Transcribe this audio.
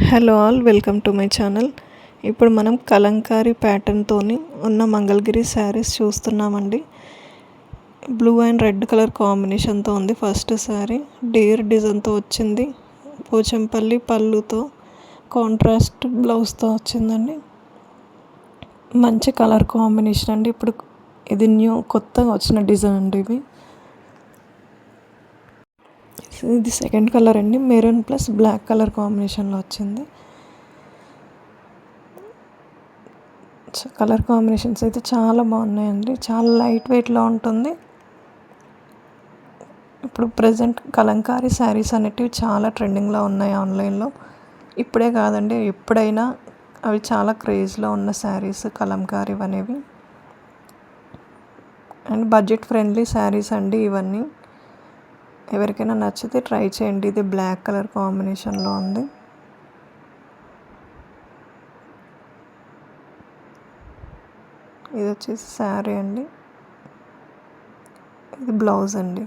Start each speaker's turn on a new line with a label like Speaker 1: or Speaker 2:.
Speaker 1: Hello all, welcome to my channel. ఇప్పుడు మనం కలంకారీ ప్యాటర్న్తోని ఉన్న మంగళగిరి శారీస్ చూస్తున్నామండి. బ్లూ అండ్ రెడ్ కలర్ కాంబినేషన్తో ఉంది. ఫస్ట్ శారీ డేర్ డిజైన్తో వచ్చింది. పోచంపల్లి పళ్ళుతో కాంట్రాస్ట్ బ్లౌజ్తో వచ్చిందండి. మంచి కలర్ కాంబినేషన్ అండి. ఇప్పుడు ఇది కొత్తగా వచ్చిన డిజైన్ అండి. ఇది సెకండ్ కలర్ అండి. మెరూన్ ప్లస్ బ్లాక్ కలర్ కాంబినేషన్లో వచ్చింది. కలర్ కాంబినేషన్స్ అయితే చాలా బాగున్నాయండి. చాలా లైట్ వెయిట్లో ఉంటుంది. ఇప్పుడు ప్రజెంట్ కలంకారీ శారీస్ అనేటివి చాలా ట్రెండింగ్లో ఉన్నాయి ఆన్లైన్లో. ఇప్పుడే కాదండి, ఎప్పుడైనా అవి చాలా క్రేజ్లో ఉన్న శారీస్ కలంకారీ అనేవి. అండ్ బడ్జెట్ ఫ్రెండ్లీ శారీస్ అండి ఇవన్నీ. ఎవరికైనా నచ్చితే ట్రై చేయండి. ఇది బ్లాక్ కలర్ కాంబినేషన్లో ఉంది. ఇది వచ్చేసి శారీ అండి. ఇది బ్లౌజ్ అండి.